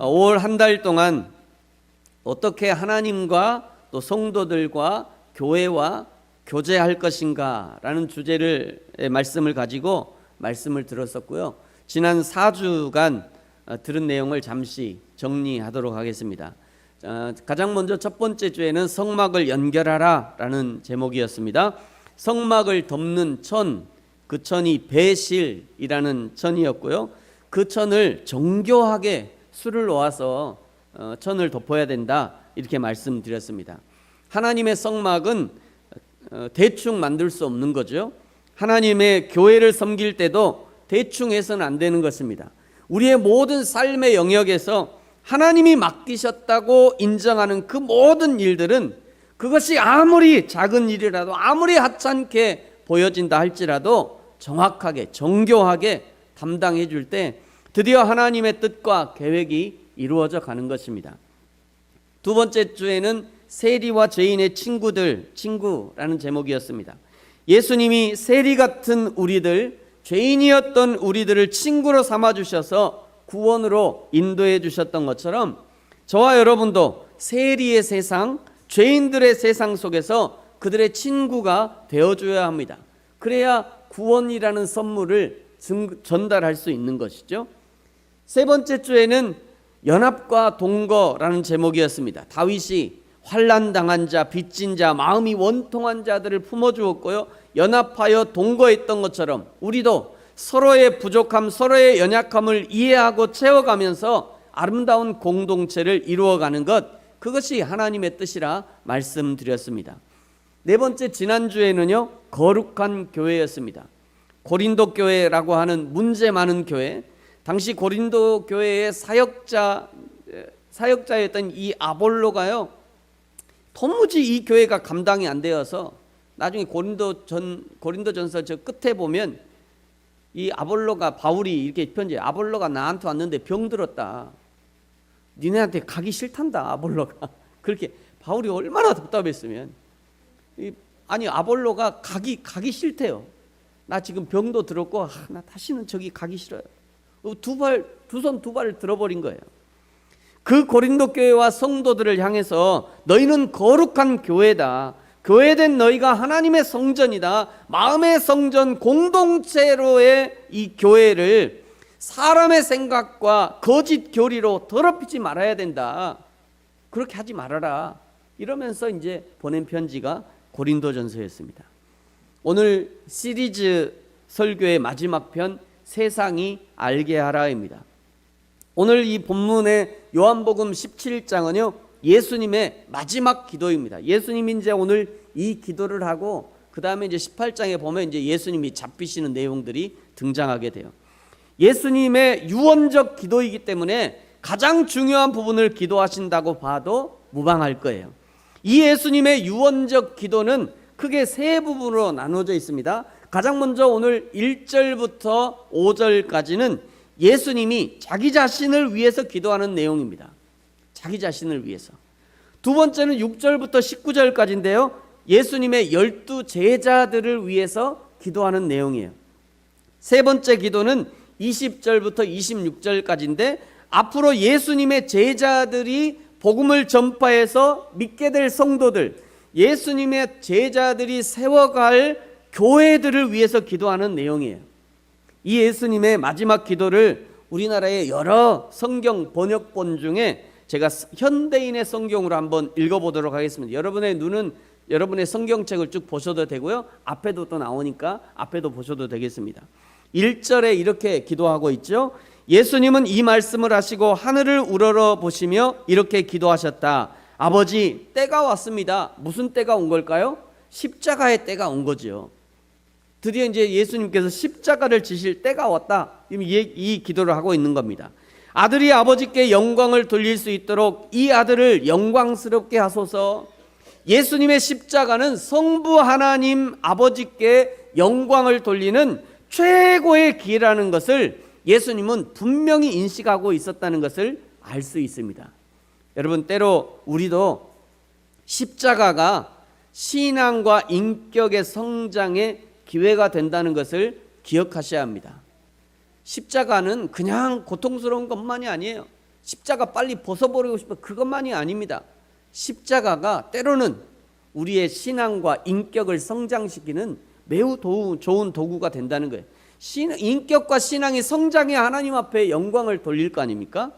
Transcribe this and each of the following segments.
올 한 달 동안 어떻게 하나님과 또 성도들과 교회와 교제할 것인가 라는 주제를 말씀을 가지고 말씀을 들었었고요. 지난 4주간 들은 내용을 잠시 정리하도록 하겠습니다. 가장 먼저 첫 번째 주에는 성막을 연결하라 라는 제목이었습니다. 성막을 덮는 천, 그 천이 배실이라는 천이었고요. 그 천을 정교하게 수를 놓아서 천을 덮어야 된다 이렇게 말씀드렸습니다. 하나님의 성막은 대충 만들 수 없는 거죠. 하나님의 교회를 섬길 때도 대충 해서는 안 되는 것입니다. 우리의 모든 삶의 영역에서 하나님이 맡기셨다고 인정하는 그 모든 일들은 그것이 아무리 작은 일이라도 아무리 하찮게 보여진다 할지라도 정확하게 정교하게 담당해 줄 때 드디어 하나님의 뜻과 계획이 이루어져 가는 것입니다. 두 번째 주에는 세리와 죄인의 친구라는 제목이었습니다. 예수님이 세리 같은 우리들, 죄인이었던 우리들을 친구로 삼아주셔서 구원으로 인도해 주셨던 것처럼 저와 여러분도 세리의 세상, 죄인들의 세상 속에서 그들의 친구가 되어줘야 합니다. 그래야 구원이라는 선물을 전달할 수 있는 것이죠. 세 번째 주에는 연합과 동거라는 제목이었습니다. 다윗이 환난당한 자, 빚진 자, 마음이 원통한 자들을 품어주었고요. 연합하여 동거했던 것처럼 우리도 서로의 부족함, 서로의 연약함을 이해하고 채워가면서 아름다운 공동체를 이루어가는 것, 그것이 하나님의 뜻이라 말씀드렸습니다. 네 번째 지난주에는요, 거룩한 교회였습니다. 고린도 교회라고 하는 문제 많은 교회, 당시 고린도 교회의 사역자였던 이 아볼로가요, 도무지 이 교회가 감당이 안 되어서 나중에 고린도전서 저 끝에 보면 이 아볼로가, 바울이 이렇게 편지해. 아볼로가 나한테 왔는데 병들었다. 니네한테 가기 싫단다 아볼로가. 그렇게 바울이 얼마나 답답했으면. 아니 아볼로가 가기 싫대요. 나 지금 병도 들었고 나 다시는 저기 가기 싫어요. 두 손 두 발을 들어버린 거예요. 그 고린도 교회와 성도들을 향해서 너희는 거룩한 교회다. 교회된 너희가 하나님의 성전이다. 마음의 성전 공동체로의 이 교회를 사람의 생각과 거짓 교리로 더럽히지 말아야 된다. 그렇게 하지 말아라. 이러면서 이제 보낸 편지가 고린도전서였습니다. 오늘 시리즈 설교의 마지막 편, 세상이 알게 하라입니다. 오늘 이 본문의 요한복음 17장은요 예수님의 마지막 기도입니다. 예수님이 이제 오늘 이 기도를 하고 그 다음에 이제 18장에 보면 이제 예수님이 잡히시는 내용들이 등장하게 돼요. 예수님의 유언적 기도이기 때문에 가장 중요한 부분을 기도하신다고 봐도 무방할 거예요. 이 예수님의 유언적 기도는 크게 세 부분으로 나눠져 있습니다. 가장 먼저 오늘 1절부터 5절까지는 예수님이 자기 자신을 위해서 기도하는 내용입니다. 자기 자신을 위해서. 두 번째는 6절부터 19절까지인데요. 예수님의 12 제자들을 위해서 기도하는 내용이에요. 세 번째 기도는 20절부터 26절까지인데 앞으로 예수님의 제자들이 복음을 전파해서 믿게 될 성도들, 예수님의 제자들이 세워갈 교회들을 위해서 기도하는 내용이에요. 이 예수님의 마지막 기도를 우리나라의 여러 성경 번역본 중에 제가 현대인의 성경으로 한번 읽어보도록 하겠습니다. 여러분의 눈은 여러분의 성경책을 쭉 보셔도 되고요. 앞에도 또 나오니까 앞에도 보셔도 되겠습니다. 1절에 이렇게 기도하고 있죠. 예수님은 이 말씀을 하시고 하늘을 우러러 보시며 이렇게 기도하셨다. 아버지, 때가 왔습니다. 무슨 때가 온 걸까요? 십자가의 때가 온 거죠. 드디어 이제 예수님께서 십자가를 지실 때가 왔다. 이 기도를 하고 있는 겁니다. 아들이 아버지께 영광을 돌릴 수 있도록 이 아들을 영광스럽게 하소서. 예수님의 십자가는 성부 하나님 아버지께 영광을 돌리는 최고의 기회라는 것을 예수님은 분명히 인식하고 있었다는 것을 알 수 있습니다. 여러분, 때로 우리도 십자가가 신앙과 인격의 성장의 기회가 된다는 것을 기억하셔야 합니다. 십자가는 그냥 고통스러운 것만이 아니에요. 십자가 빨리 벗어버리고 싶어. 그것만이 아닙니다. 십자가가 때로는 우리의 신앙과 인격을 성장시키는 매우 좋은 도구가 된다는 거예요. 인격과 신앙이 성장해 하나님 앞에 영광을 돌릴 거 아닙니까?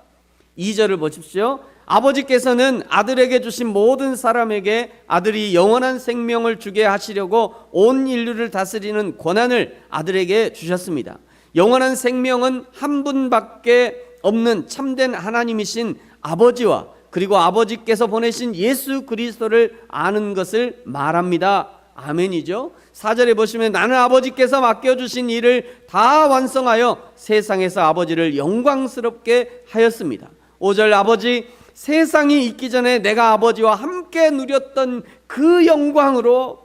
2절을 보십시오. 아버지께서는 아들에게 주신 모든 사람에게 아들이 영원한 생명을 주게 하시려고 온 인류를 다스리는 권한을 아들에게 주셨습니다. 영원한 생명은 한 분밖에 없는 참된 하나님이신 아버지와 그리고 아버지께서 보내신 예수 그리스도를 아는 것을 말합니다. 아멘이죠. 4절에 보시면 나는 아버지께서 맡겨주신 일을 다 완성하여 세상에서 아버지를 영광스럽게 하였습니다. 5절 아버지, 세상이 있기 전에 내가 아버지와 함께 누렸던 그 영광으로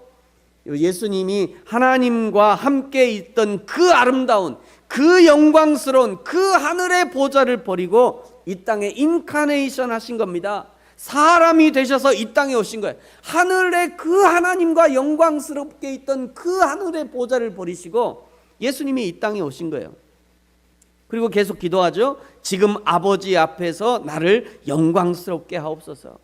예수님이 하나님과 함께 있던 그 아름다운 그 영광스러운 그 하늘의 보좌를 버리고 이 땅에 인카네이션 하신 겁니다. 사람이 되셔서 이 땅에 오신 거예요. 하늘의 그 하나님과 영광스럽게 있던 그 하늘의 보좌를 버리시고 예수님이 이 땅에 오신 거예요. 그리고 계속 기도하죠. 지금 아버지 앞에서 나를 영광스럽게 하옵소서.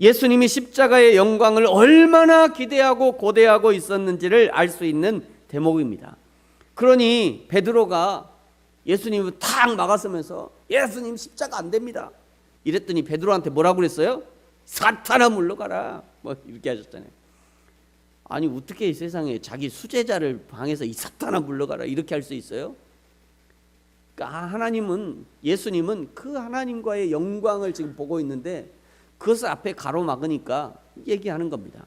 예수님이 십자가의 영광을 얼마나 기대하고 고대하고 있었는지를 알 수 있는 대목입니다. 그러니 베드로가 예수님을 탁 막았으면서 예수님 십자가 안 됩니다 이랬더니 베드로한테 뭐라고 그랬어요? 사탄아 물러가라 뭐 이렇게 하셨잖아요. 아니 어떻게 이 세상에 자기 수제자를 방해해서 이 사탄아 물러가라 이렇게 할 수 있어요? 그러니까 하나님은, 예수님은 그 하나님과의 영광을 지금 보고 있는데 그것을 앞에 가로막으니까 얘기하는 겁니다.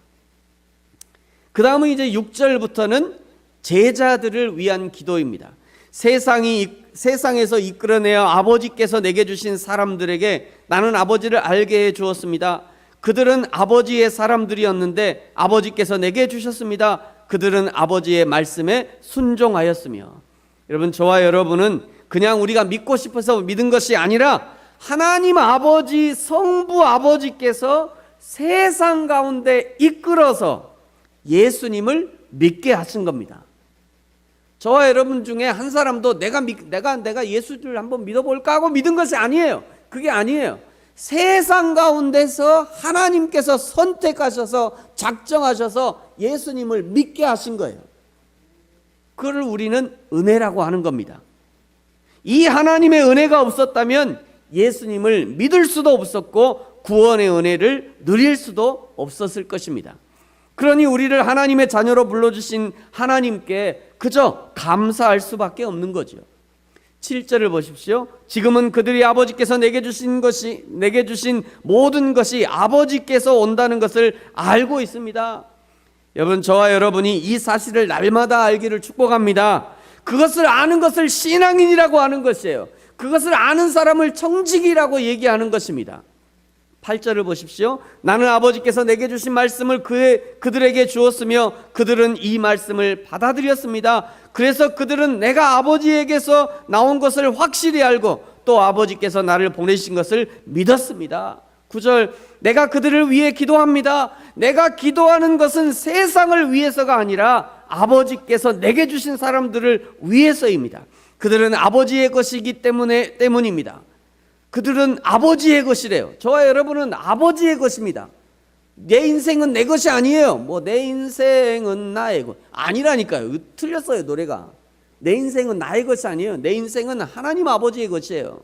그 다음은 이제 6절부터는 제자들을 위한 기도입니다. 세상에서 이끌어내어 아버지께서 내게 주신 사람들에게 나는 아버지를 알게 해 주었습니다. 그들은 아버지의 사람들이었는데 아버지께서 내게 주셨습니다. 그들은 아버지의 말씀에 순종하였으며. 여러분, 저와 여러분은 그냥 우리가 믿고 싶어서 믿은 것이 아니라 하나님 아버지, 성부 아버지께서 세상 가운데 이끌어서 예수님을 믿게 하신 겁니다. 저와 여러분 중에 한 사람도 내가 예수를 한번 믿어볼까 하고 믿은 것이 아니에요. 그게 아니에요. 세상 가운데서 하나님께서 선택하셔서 작정하셔서 예수님을 믿게 하신 거예요. 그걸 우리는 은혜라고 하는 겁니다. 이 하나님의 은혜가 없었다면 예수님을 믿을 수도 없었고 구원의 은혜를 누릴 수도 없었을 것입니다. 그러니 우리를 하나님의 자녀로 불러주신 하나님께 그저 감사할 수밖에 없는 거죠. 7절을 보십시오. 지금은 그들이 아버지께서 내게 주신 모든 것이 아버지께서 온다는 것을 알고 있습니다. 여러분, 저와 여러분이 이 사실을 날마다 알기를 축복합니다. 그것을 아는 것을 신앙인이라고 하는 것이에요. 그것을 아는 사람을 청직이라고 얘기하는 것입니다. 8절을 보십시오. 나는 아버지께서 내게 주신 말씀을 그들에게 주었으며 그들은 이 말씀을 받아들였습니다. 그래서 그들은 내가 아버지에게서 나온 것을 확실히 알고 또 아버지께서 나를 보내신 것을 믿었습니다. 9절, 내가 그들을 위해 기도합니다. 내가 기도하는 것은 세상을 위해서가 아니라 아버지께서 내게 주신 사람들을 위해서입니다. 그들은 아버지의 것이기 때문입니다. 그들은 아버지의 것이래요. 저와 여러분은 아버지의 것입니다. 내 인생은 내 것이 아니에요. 내 인생은 나의 것 아니라니까요. 틀렸어요, 노래가. 내 인생은 나의 것이 아니에요. 내 인생은 하나님 아버지의 것이에요.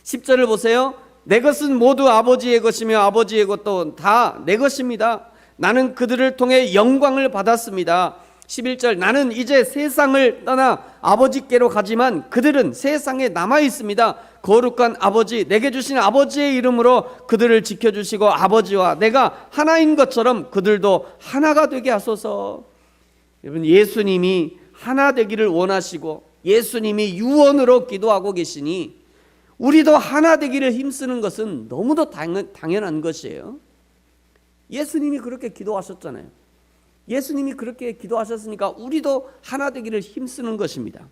10절을 보세요. 내 것은 모두 아버지의 것이며 아버지의 것도 다 내 것입니다. 나는 그들을 통해 영광을 받았습니다. 11절, 나는 이제 세상을 떠나 아버지께로 가지만 그들은 세상에 남아 있습니다. 거룩한 아버지, 내게 주신 아버지의 이름으로 그들을 지켜주시고 아버지와 내가 하나인 것처럼 그들도 하나가 되게 하소서. 여러분, 예수님이 하나 되기를 원하시고 예수님이 유언으로 기도하고 계시니 우리도 하나 되기를 힘쓰는 것은 너무도 당연한 것이에요. 예수님이 그렇게 기도하셨잖아요. 예수님이 그렇게 기도하셨으니까 우리도 하나 되기를 힘쓰는 것입니다.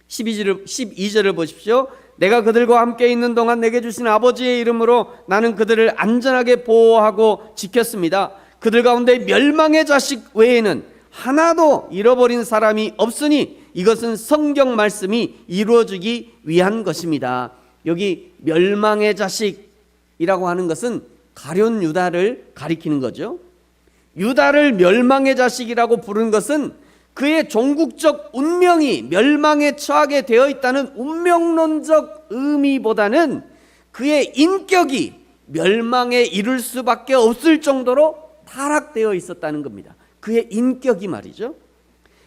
12절을 보십시오. 내가 그들과 함께 있는 동안 내게 주신 아버지의 이름으로 나는 그들을 안전하게 보호하고 지켰습니다. 그들 가운데 멸망의 자식 외에는 하나도 잃어버린 사람이 없으니 이것은 성경 말씀이 이루어지기 위한 것입니다. 여기 멸망의 자식이라고 하는 것은 가룟 유다를 가리키는 거죠. 유다를 멸망의 자식이라고 부른 것은 그의 종국적 운명이 멸망에 처하게 되어 있다는 운명론적 의미보다는 그의 인격이 멸망에 이를 수밖에 없을 정도로 타락되어 있었다는 겁니다. 그의 인격이 말이죠.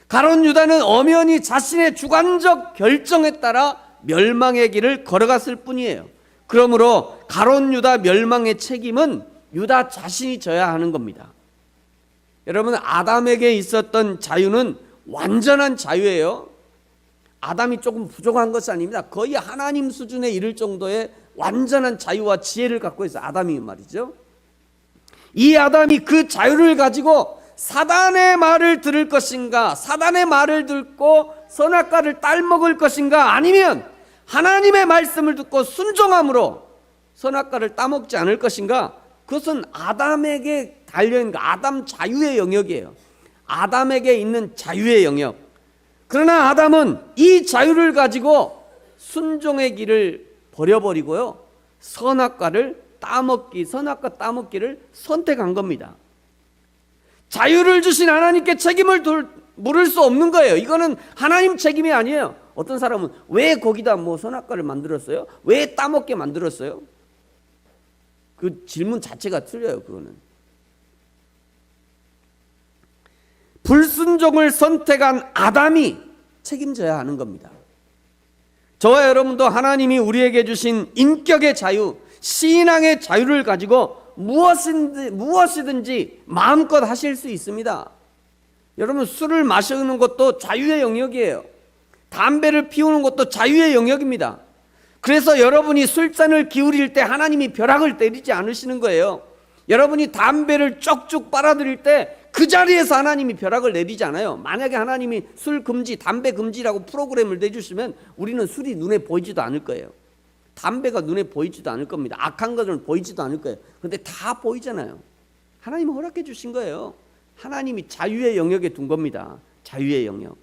가룟 유다는 엄연히 자신의 주관적 결정에 따라 멸망의 길을 걸어갔을 뿐이에요. 그러므로 가룟 유다 멸망의 책임은 유다 자신이 져야 하는 겁니다. 여러분, 아담에게 있었던 자유는 완전한 자유예요. 아담이 조금 부족한 것이 아닙니다. 거의 하나님 수준에 이를 정도의 완전한 자유와 지혜를 갖고 있어요. 아담이 말이죠. 이 아담이 그 자유를 가지고 사단의 말을 들을 것인가, 사단의 말을 듣고 선악과를 따먹을 것인가, 아니면 하나님의 말씀을 듣고 순종함으로 선악과를 따먹지 않을 것인가, 그것은 아담에게 달려있는 아담 자유의 영역이에요. 아담에게 있는 자유의 영역. 그러나 아담은 이 자유를 가지고 순종의 길을 버려버리고요, 선악과를 따먹기, 선악과 따먹기를 선택한 겁니다. 자유를 주신 하나님께 책임을 물을 수 없는 거예요. 이거는 하나님 책임이 아니에요. 어떤 사람은 왜 거기다 뭐 선악과를 만들었어요? 왜 따먹게 만들었어요? 그 질문 자체가 틀려요. 그거는 불순종을 선택한 아담이 책임져야 하는 겁니다. 저와 여러분도 하나님이 우리에게 주신 인격의 자유, 신앙의 자유를 가지고 무엇이든지 마음껏 하실 수 있습니다. 여러분, 술을 마시는 것도 자유의 영역이에요. 담배를 피우는 것도 자유의 영역입니다. 그래서 여러분이 술잔을 기울일 때 하나님이 벼락을 때리지 않으시는 거예요. 여러분이 담배를 쪽쪽 빨아들일 때 그 자리에서 하나님이 벼락을 내리지 않아요. 만약에 하나님이 술 금지, 담배 금지라고 프로그램을 내주시면 우리는 술이 눈에 보이지도 않을 거예요. 담배가 눈에 보이지도 않을 겁니다. 악한 것은 보이지도 않을 거예요. 그런데 다 보이잖아요. 하나님이 허락해 주신 거예요. 하나님이 자유의 영역에 둔 겁니다. 자유의 영역.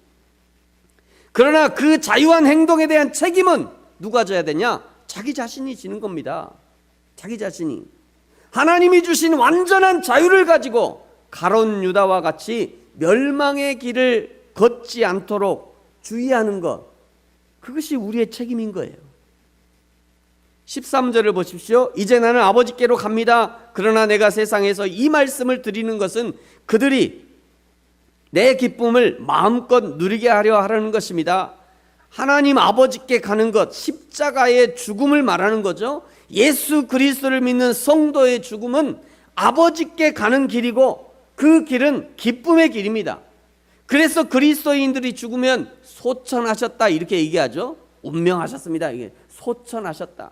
그러나 그 자유한 행동에 대한 책임은 누가 져야 되냐? 자기 자신이 지는 겁니다. 자기 자신이. 하나님이 주신 완전한 자유를 가지고 가룟 유다와 같이 멸망의 길을 걷지 않도록 주의하는 것, 그것이 우리의 책임인 거예요. 13절을 보십시오. 이제 나는 아버지께로 갑니다. 그러나 내가 세상에서 이 말씀을 드리는 것은 그들이 내 기쁨을 마음껏 누리게 하려 하라는 것입니다. 하나님 아버지께 가는 것, 십자가의 죽음을 말하는 거죠. 예수 그리스도를 믿는 성도의 죽음은 아버지께 가는 길이고 그 길은 기쁨의 길입니다. 그래서 그리스도인들이 죽으면 소천하셨다 이렇게 얘기하죠. 운명하셨습니다. 이게 소천하셨다.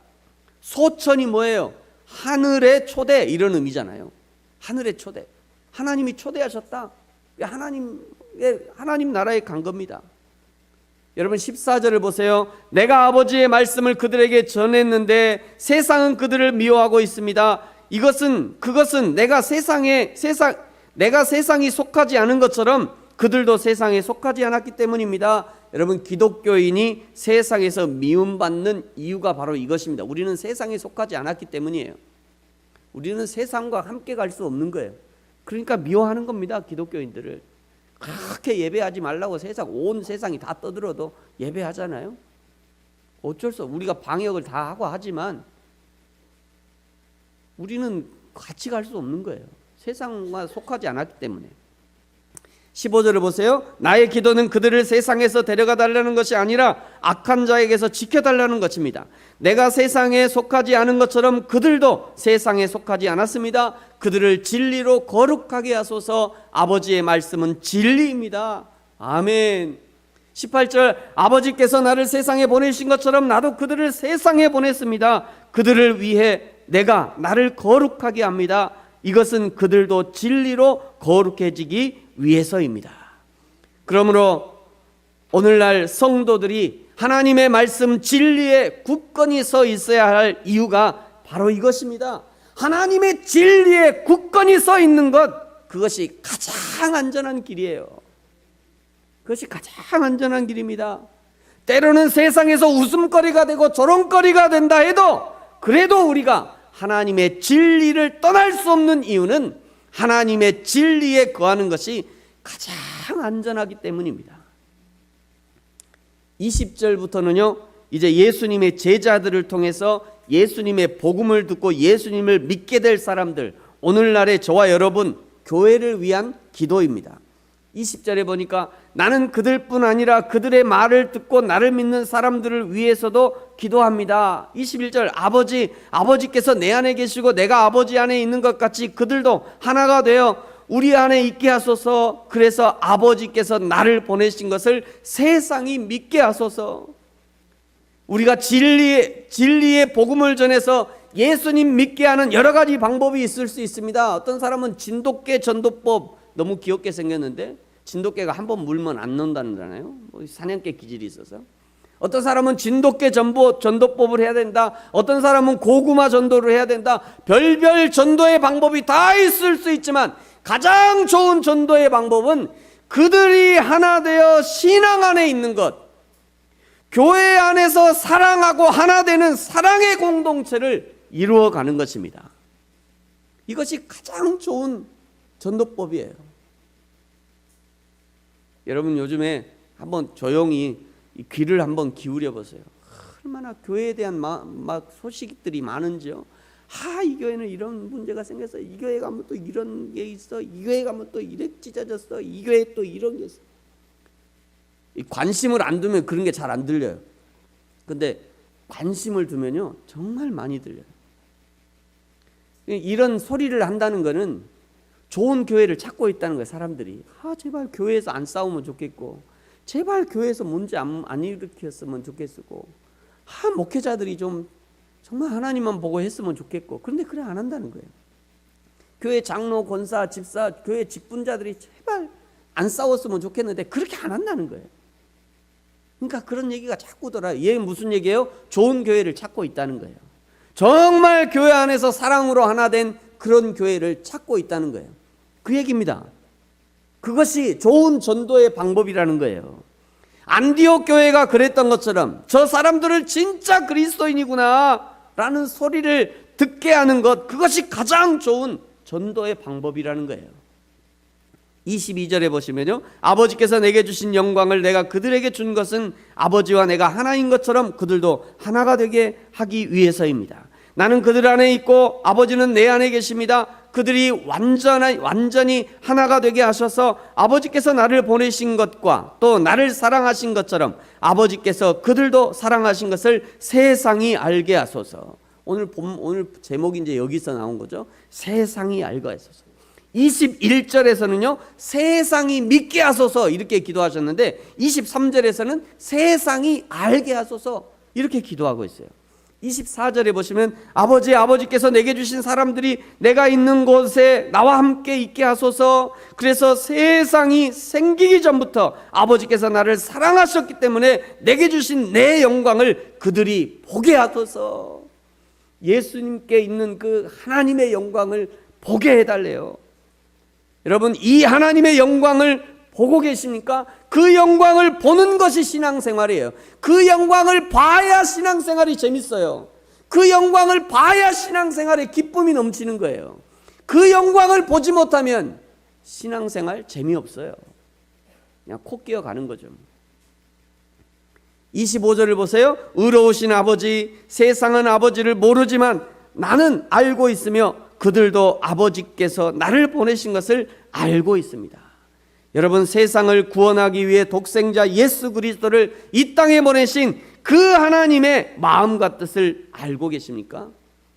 소천이 뭐예요? 하늘의 초대, 이런 의미잖아요. 하늘의 초대. 하나님이 초대하셨다. 하나님 나라에 간 겁니다. 여러분 14절을 보세요. 내가 아버지의 말씀을 그들에게 전했는데 세상은 그들을 미워하고 있습니다. 그것은 내가 세상이 속하지 않은 것처럼 그들도 세상에 속하지 않았기 때문입니다. 여러분, 기독교인이 세상에서 미움받는 이유가 바로 이것입니다. 우리는 세상에 속하지 않았기 때문이에요. 우리는 세상과 함께 갈 수 없는 거예요. 그러니까 미워하는 겁니다. 기독교인들을. 그렇게 예배하지 말라고 온 세상이 다 떠들어도 예배하잖아요. 어쩔 수 없어. 우리가 방역을 다 하고 하지만 우리는 같이 갈 수 없는 거예요. 세상과 속하지 않았기 때문에. 15절을 보세요. 나의 기도는 그들을 세상에서 데려가 달라는 것이 아니라 악한 자에게서 지켜달라는 것입니다. 내가 세상에 속하지 않은 것처럼 그들도 세상에 속하지 않았습니다. 그들을 진리로 거룩하게 하소서. 아버지의 말씀은 진리입니다. 아멘. 18절, 아버지께서 나를 세상에 보내신 것처럼 나도 그들을 세상에 보냈습니다. 그들을 위해 내가 나를 거룩하게 합니다. 이것은 그들도 진리로 거룩해지기 위해서입니다. 그러므로 오늘날 성도들이 하나님의 말씀 진리에 굳건히 서 있어야 할 이유가 바로 이것입니다. 하나님의 진리에 굳건히 서 있는 것, 그것이 가장 안전한 길이에요. 그것이 가장 안전한 길입니다. 때로는 세상에서 웃음거리가 되고 조롱거리가 된다 해도 그래도 우리가 하나님의 진리를 떠날 수 없는 이유는 하나님의 진리에 거하는 것이 가장 안전하기 때문입니다. 20절부터는요, 이제 예수님의 제자들을 통해서 예수님의 복음을 듣고 예수님을 믿게 될 사람들, 오늘날의 저와 여러분, 교회를 위한 기도입니다. 20절에 보니까 나는 그들뿐 아니라 그들의 말을 듣고 나를 믿는 사람들을 위해서도 기도합니다. 21절 아버지께서 내 안에 계시고 내가 아버지 안에 있는 것 같이 그들도 하나가 되어 우리 안에 있게 하소서. 그래서 아버지께서 나를 보내신 것을 세상이 믿게 하소서. 우리가 진리의 복음을 전해서 예수님 믿게 하는 여러 가지 방법이 있을 수 있습니다. 어떤 사람은 진돗개 전도법, 너무 귀엽게 생겼는데 진돗개가 한번 물면 안 논다는잖아요. 사냥개 기질이 있어서. 어떤 사람은 진돗개 전도법을 해야 된다. 어떤 사람은 고구마 전도를 해야 된다. 별별 전도의 방법이 다 있을 수 있지만 가장 좋은 전도의 방법은 그들이 하나 되어 신앙 안에 있는 것, 교회 안에서 사랑하고 하나 되는 사랑의 공동체를 이루어가는 것입니다. 이것이 가장 좋은 전도법이에요. 여러분 요즘에 한번 조용히 귀를 한번 기울여 보세요. 얼마나 교회에 대한 막 소식들이 많은지요. 이 교회는 이런 문제가 생겼어. 이 교회 가면 또 이런 게 있어. 이 교회 가면 또 이래 찢어졌어. 이 교회 또 이런 게 있어. 관심을 안 두면 그런 게 잘 안 들려요. 근데 관심을 두면요 정말 많이 들려요. 이런 소리를 한다는 거는 좋은 교회를 찾고 있다는 거예요. 사람들이 제발 교회에서 안 싸우면 좋겠고, 제발 교회에서 문제 안 일으켰으면 좋겠고, 목회자들이 좀 정말 하나님만 보고 했으면 좋겠고. 그런데 그래 안 한다는 거예요. 교회 장로, 권사, 집사, 교회 직분자들이 제발 안 싸웠으면 좋겠는데 그렇게 안 한다는 거예요. 그러니까 그런 얘기가 자꾸 돌아요. 얘 무슨 얘기예요? 좋은 교회를 찾고 있다는 거예요. 정말 교회 안에서 사랑으로 하나 된 그런 교회를 찾고 있다는 거예요. 그 얘기입니다. 그것이 좋은 전도의 방법이라는 거예요. 안디옥 교회가 그랬던 것처럼 저 사람들을 진짜 그리스도인이구나 라는 소리를 듣게 하는 것, 그것이 가장 좋은 전도의 방법이라는 거예요. 22절에 보시면요, 아버지께서 내게 주신 영광을 내가 그들에게 준 것은 아버지와 내가 하나인 것처럼 그들도 하나가 되게 하기 위해서입니다. 나는 그들 안에 있고 아버지는 내 안에 계십니다. 그들이 완전히 하나가 되게 하셔서 아버지께서 나를 보내신 것과 또 나를 사랑하신 것처럼 아버지께서 그들도 사랑하신 것을 세상이 알게 하소서. 오늘 제목이 이제 여기서 나온 거죠. 세상이 알게 하소서. 21절에서는요 세상이 믿게 하소서 이렇게 기도하셨는데 23절에서는 세상이 알게 하소서 이렇게 기도하고 있어요. 24절에 보시면 아버지께서 내게 주신 사람들이 내가 있는 곳에 나와 함께 있게 하소서. 그래서 세상이 생기기 전부터 아버지께서 나를 사랑하셨기 때문에 내게 주신 내 영광을 그들이 보게 하소서. 예수님께 있는 그 하나님의 영광을 보게 해달래요. 여러분 이 하나님의 영광을 보고 계십니까? 그 영광을 보는 것이 신앙생활이에요. 그 영광을 봐야 신앙생활이 재밌어요. 그 영광을 봐야 신앙생활에 기쁨이 넘치는 거예요. 그 영광을 보지 못하면 신앙생활 재미없어요. 그냥 코 끼어가는 거죠. 25절을 보세요. 의로우신 아버지, 세상은 아버지를 모르지만 나는 알고 있으며 그들도 아버지께서 나를 보내신 것을 알고 있습니다. 여러분 세상을 구원하기 위해 독생자 예수 그리스도를 이 땅에 보내신 그 하나님의 마음과 뜻을 알고 계십니까?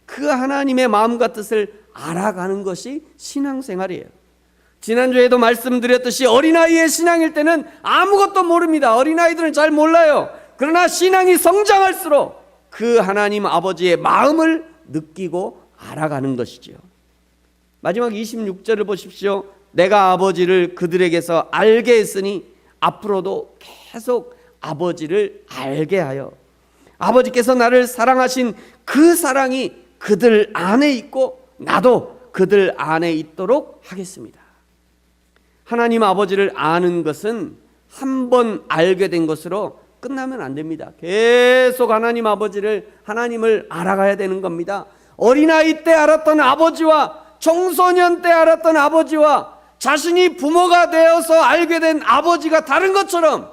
그 하나님의 마음과 뜻을 알아가는 것이 신앙생활이에요. 지난주에도 말씀드렸듯이 어린아이의 신앙일 때는 아무것도 모릅니다. 어린아이들은 잘 몰라요. 그러나 신앙이 성장할수록 그 하나님 아버지의 마음을 느끼고 알아가는 것이지요. 마지막 26절을 보십시오. 내가 아버지를 그들에게서 알게 했으니 앞으로도 계속 아버지를 알게 하여 아버지께서 나를 사랑하신 그 사랑이 그들 안에 있고 나도 그들 안에 있도록 하겠습니다. 하나님 아버지를 아는 것은 한 번 알게 된 것으로 끝나면 안 됩니다. 계속 하나님을 알아가야 되는 겁니다. 어린아이 때 알았던 아버지와 청소년 때 알았던 아버지와 자신이 부모가 되어서 알게 된 아버지가 다른 것처럼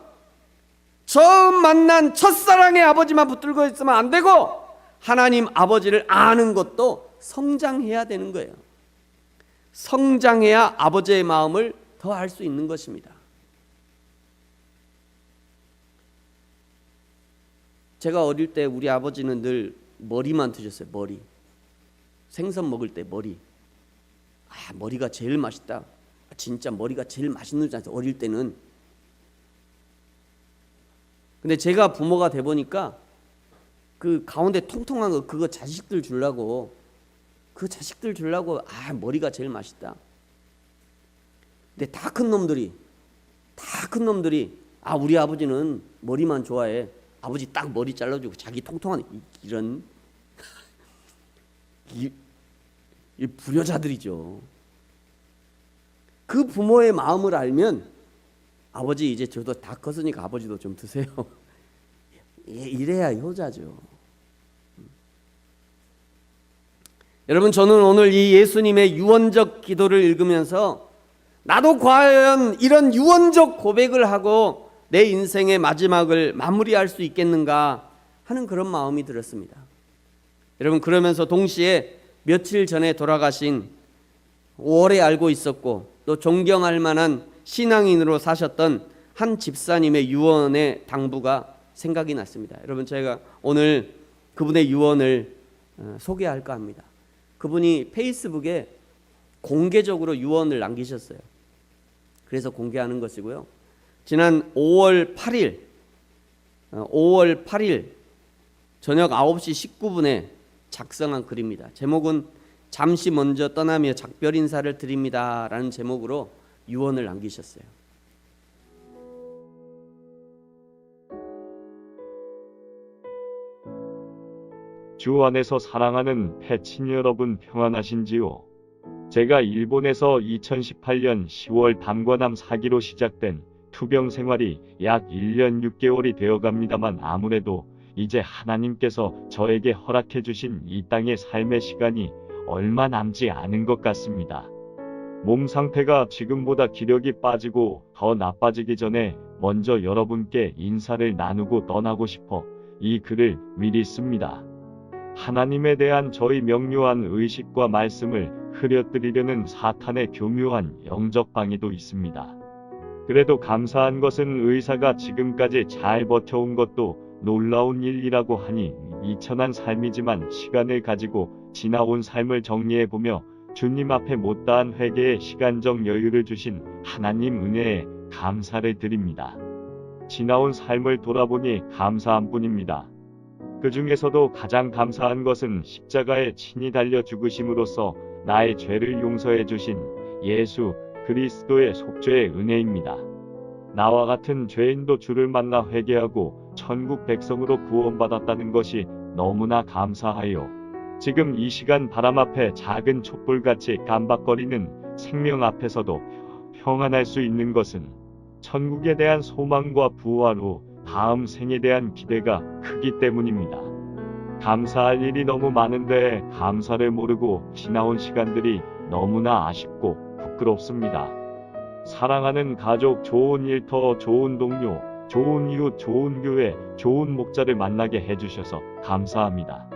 처음 만난 첫사랑의 아버지만 붙들고 있으면 안 되고 하나님 아버지를 아는 것도 성장해야 되는 거예요. 성장해야 아버지의 마음을 더 알 수 있는 것입니다. 제가 어릴 때 우리 아버지는 늘 머리만 드셨어요. 머리. 생선 먹을 때 머리. 머리가 제일 맛있다. 진짜 머리가 제일 맛있는 줄 알았어요. 어릴 때는. 근데 제가 부모가 돼 보니까 그 가운데 통통한 거 그거 자식들 주려고 머리가 제일 맛있다. 근데 다 큰 놈들이 우리 아버지는 머리만 좋아해. 아버지 딱 머리 잘라주고 자기 통통한 이런 이 불효자들이죠. 그 부모의 마음을 알면 아버지 이제 저도 다 컸으니까 아버지도 좀 드세요. 이래야 효자죠. 여러분, 저는 오늘 이 예수님의 유언적 기도를 읽으면서 나도 과연 이런 유언적 고백을 하고 내 인생의 마지막을 마무리할 수 있겠는가 하는 그런 마음이 들었습니다. 여러분, 그러면서 동시에 며칠 전에 돌아가신 오래 알고 있었고 또 존경할 만한 신앙인으로 사셨던 한 집사님의 유언의 당부가 생각이 났습니다. 여러분, 제가 오늘 그분의 유언을 소개할까 합니다. 그분이 페이스북에 공개적으로 유언을 남기셨어요. 그래서 공개하는 것이고요. 지난 5월 8일 저녁 9시 19분에 작성한 글입니다. 제목은 잠시 먼저 떠나며 작별 인사를 드립니다 라는 제목으로 유언을 남기셨어요. 주 안에서 사랑하는 패친 여러분, 평안하신지요? 제가 일본에서 2018년 10월 담관함 사기로 시작된 투병 생활이 약 1년 6개월이 되어갑니다만 아무래도 이제 하나님께서 저에게 허락해 주신 이 땅의 삶의 시간이 얼마 남지 않은 것 같습니다. 몸 상태가 지금보다 기력이 빠지고 더 나빠지기 전에 먼저 여러분께 인사를 나누고 떠나고 싶어 이 글을 미리 씁니다. 하나님에 대한 저희 명료한 의식과 말씀을 흐려뜨리려는 사탄의 교묘한 영적 방해도 있습니다. 그래도 감사한 것은 의사가 지금까지 잘 버텨온 것도 놀라운 일이라고 하니 비천한 삶이지만 시간을 가지고 지나온 삶을 정리해보며 주님 앞에 못다한 회개의 시간적 여유를 주신 하나님 은혜에 감사를 드립니다. 지나온 삶을 돌아보니 감사한 뿐입니다. 그 중에서도 가장 감사한 것은 십자가에 친히 달려 죽으심으로써 나의 죄를 용서해 주신 예수 그리스도의 속죄의 은혜입니다. 나와 같은 죄인도 주를 만나 회개하고 천국 백성으로 구원받았다는 것이 너무나 감사하여 지금 이 시간 바람 앞에 작은 촛불같이 깜박거리는 생명 앞에서도 평안할 수 있는 것은 천국에 대한 소망과 부활 후 다음 생에 대한 기대가 크기 때문입니다. 감사할 일이 너무 많은데 감사를 모르고 지나온 시간들이 너무나 아쉽고 부끄럽습니다. 사랑하는 가족, 좋은 일터, 좋은 동료, 좋은 이웃, 좋은 교회, 좋은 목자를 만나게 해주셔서 감사합니다.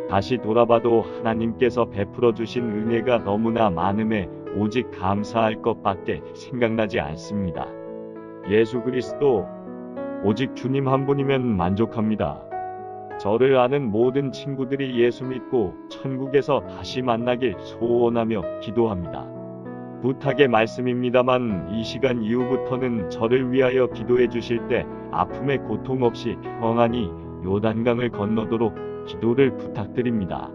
다시 돌아봐도 하나님께서 베풀어 주신 은혜가 너무나 많음에 오직 감사할 것밖에 생각나지 않습니다. 예수 그리스도, 오직 주님 한 분이면 만족합니다. 저를 아는 모든 친구들이 예수 믿고 천국에서 다시 만나길 소원하며 기도합니다. 부탁의 말씀입니다만 이 시간 이후부터는 저를 위하여 기도해 주실 때 아픔의 고통 없이 평안히 요단강을 건너도록 기도를 부탁드립니다.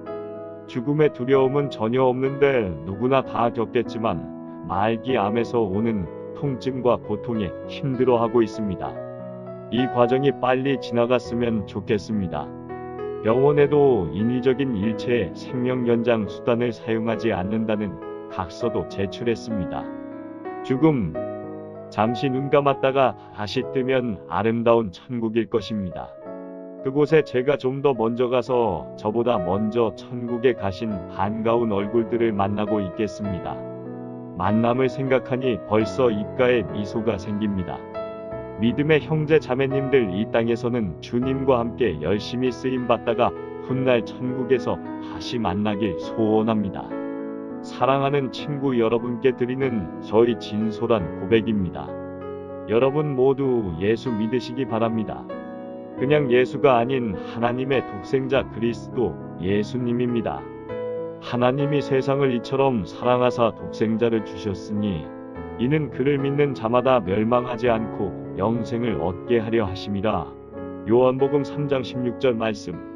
죽음의 두려움은 전혀 없는데 누구나 다 겪겠지만 말기암에서 오는 통증과 고통에 힘들어하고 있습니다. 이 과정이 빨리 지나갔으면 좋겠습니다. 병원에도 인위적인 일체의 생명 연장 수단을 사용하지 않는다는 각서도 제출했습니다. 죽음, 잠시 눈 감았다가 다시 뜨면 아름다운 천국일 것입니다. 그곳에 제가 좀 더 먼저 가서 저보다 먼저 천국에 가신 반가운 얼굴들을 만나고 있겠습니다. 만남을 생각하니 벌써 입가에 미소가 생깁니다. 믿음의 형제 자매님들, 이 땅에서는 주님과 함께 열심히 쓰임받다가 훗날 천국에서 다시 만나길 소원합니다. 사랑하는 친구 여러분께 드리는 저희 진솔한 고백입니다. 여러분 모두 예수 믿으시기 바랍니다. 그냥 예수가 아닌 하나님의 독생자 그리스도 예수님입니다. 하나님이 세상을 이처럼 사랑하사 독생자를 주셨으니 이는 그를 믿는 자마다 멸망하지 않고 영생을 얻게 하려 하심이라. 요한복음 3장 16절 말씀.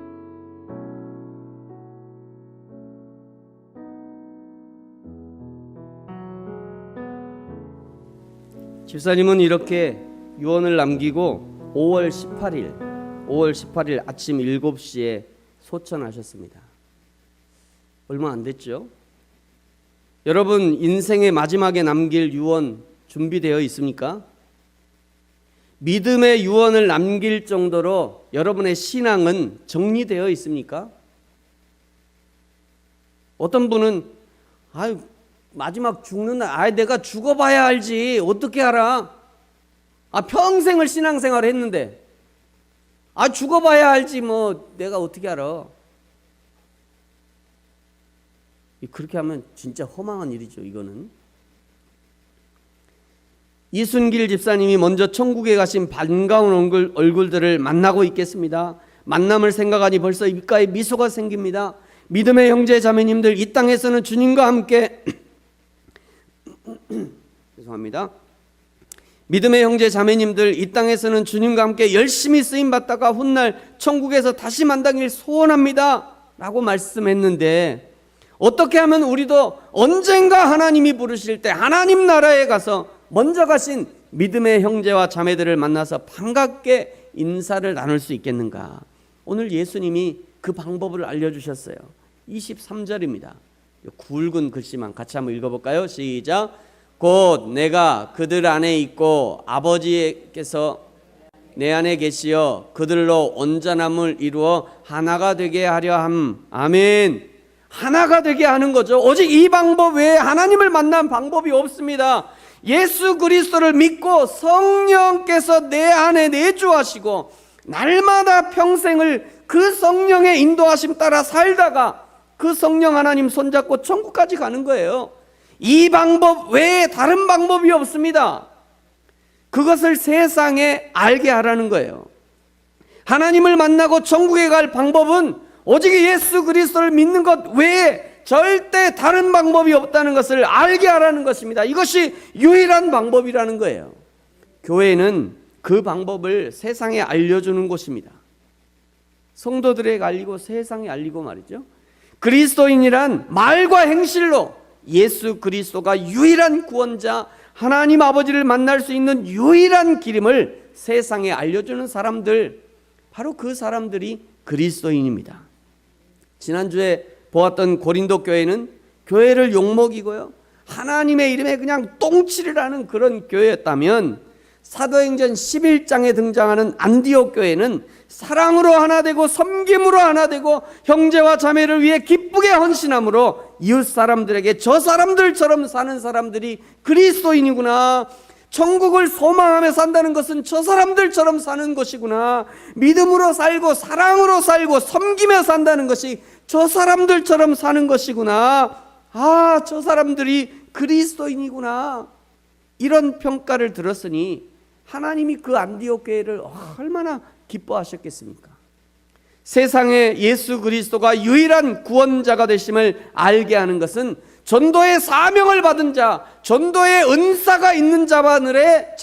집사님은 이렇게 유언을 남기고 5월 18일 아침 7시에 소천하셨습니다. 얼마 안 됐죠? 여러분 인생의 마지막에 남길 유언 준비되어 있습니까? 믿음의 유언을 남길 정도로 여러분의 신앙은 정리되어 있습니까? 어떤 분은 마지막 죽는 날 내가 죽어봐야 알지 어떻게 알아? 평생을 신앙생활을 했는데 죽어봐야 알지 뭐 내가 어떻게 알아? 그렇게 하면 진짜 허망한 일이죠. 이거는 이순길 집사님이 먼저 천국에 가신 반가운 얼굴들을 만나고 있겠습니다. 만남을 생각하니 벌써 입가에 미소가 생깁니다. 믿음의 형제 자매님들, 이 땅에서는 주님과 함께 죄송합니다. 믿음의 형제 자매님들, 이 땅에서는 주님과 함께 열심히 쓰임받다가 훗날 천국에서 다시 만나길 소원합니다 라고 말씀했는데, 어떻게 하면 우리도 언젠가 하나님이 부르실 때 하나님 나라에 가서 먼저 가신 믿음의 형제와 자매들을 만나서 반갑게 인사를 나눌 수 있겠는가? 오늘 예수님이 그 방법을 알려주셨어요. 23절입니다. 굵은 글씨만 같이 한번 읽어볼까요? 시작. 곧 내가 그들 안에 있고 아버지께서 내 안에 계시어 그들로 온전함을 이루어 하나가 되게 하려 함. 아멘. 하나가 되게 하는 거죠. 오직 이 방법 외에 하나님을 만난 방법이 없습니다. 예수 그리스도를 믿고 성령께서 내 안에 내주하시고 날마다 평생을 그 성령의 인도하심 따라 살다가 그 성령 하나님 손잡고 천국까지 가는 거예요. 이 방법 외에 다른 방법이 없습니다. 그것을 세상에 알게 하라는 거예요. 하나님을 만나고 천국에 갈 방법은 오직 예수 그리스도를 믿는 것 외에 절대 다른 방법이 없다는 것을 알게 하라는 것입니다. 이것이 유일한 방법이라는 거예요. 교회는 그 방법을 세상에 알려주는 곳입니다. 성도들에게 알리고 세상에 알리고 말이죠. 그리스도인이란 말과 행실로 예수 그리스도가 유일한 구원자, 하나님 아버지를 만날 수 있는 유일한 길임을 세상에 알려주는 사람들, 바로 그 사람들이 그리스도인입니다. 지난주에 보았던 고린도 교회는 교회를 욕먹이고요, 하나님의 이름에 그냥 똥칠을 하는 그런 교회였다면, 사도행전 11장에 등장하는 안디옥 교회는 사랑으로 하나 되고 섬김으로 하나 되고 형제와 자매를 위해 기쁘게 헌신함으로 이웃 사람들에게 저 사람들처럼 사는 사람들이 그리스도인이구나, 천국을 소망하며 산다는 것은 저 사람들처럼 사는 것이구나, 믿음으로 살고 사랑으로 살고 섬기며 산다는 것이 저 사람들처럼 사는 것이구나, 저 사람들이 그리스도인이구나, 이런 평가를 들었으니 하나님이 그 안디옥 교회를 얼마나 기뻐하셨겠습니까? 세상에 예수 그리스도가 유일한 구원자가 되심을 알게 하는 것은 전도의 사명을 받은 자, 전도의 은사가 있는 자들만의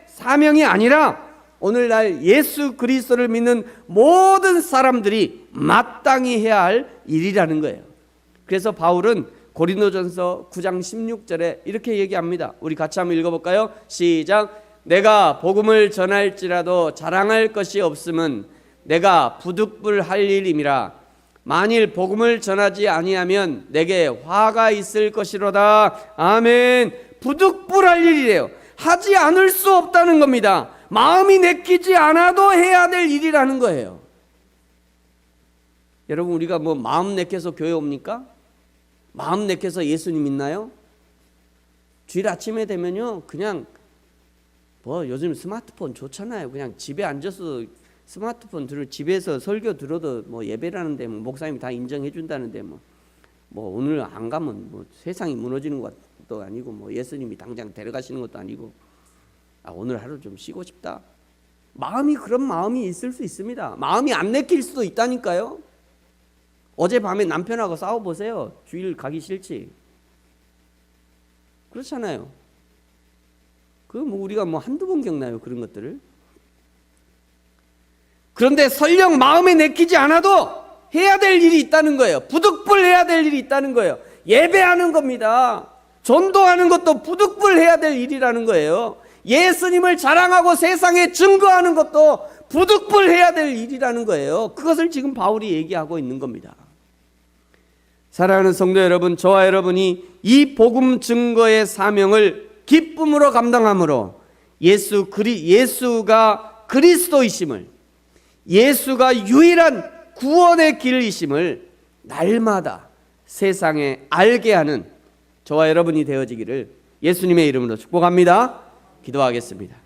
사명이 아니라 오늘날 예수 그리스도를 믿는 모든 사람들이 마땅히 해야 할 일이라는 거예요. 그래서 바울은 고린도전서 9장 16절에 이렇게 얘기합니다. 우리 같이 한번 읽어볼까요? 시작. 내가 복음을 전할지라도 자랑할 것이 없음은 내가 부득불할 일임이라. 만일 복음을 전하지 아니하면 내게 화가 있을 것이로다. 아멘. 부득불할 일이래요. 하지 않을 수 없다는 겁니다. 마음이 내키지 않아도 해야 될 일이라는 거예요. 여러분, 우리가 뭐 마음 내켜서 교회 옵니까? 마음 내켜서 예수님 믿나요? 주일 아침에 되면요, 그냥 뭐 요즘 스마트폰 좋잖아요. 그냥 집에 앉아서 스마트폰 들을, 집에서 설교 들어도 뭐 예배라는데 뭐 목사님이 다 인정해 준다는데 뭐 오늘 안 가면 뭐 세상이 무너지는 것도 아니고 뭐 예수님이 당장 데려가시는 것도 아니고, 오늘 하루 좀 쉬고 싶다. 마음이 그런 마음이 있을 수 있습니다. 마음이 안 내킬 수도 있다니까요. 어젯밤에 남편하고 싸워보세요. 주일 가기 싫지. 그렇잖아요. 그 뭐 우리가 뭐 한두 번 겪나요, 그런 것들을. 그런데 설령 마음에 내키지 않아도 해야 될 일이 있다는 거예요. 부득불 해야 될 일이 있다는 거예요. 예배하는 겁니다. 전도하는 것도 부득불 해야 될 일이라는 거예요. 예수님을 자랑하고 세상에 증거하는 것도 부득불 해야 될 일이라는 거예요. 그것을 지금 바울이 얘기하고 있는 겁니다. 사랑하는 성도 여러분, 저와 여러분이 이 복음 증거의 사명을 기쁨으로 감당함으로 예수가 그리스도이심을, 예수가 유일한 구원의 길이심을 날마다 세상에 알게 하는 저와 여러분이 되어지기를 예수님의 이름으로 축복합니다. 기도하겠습니다.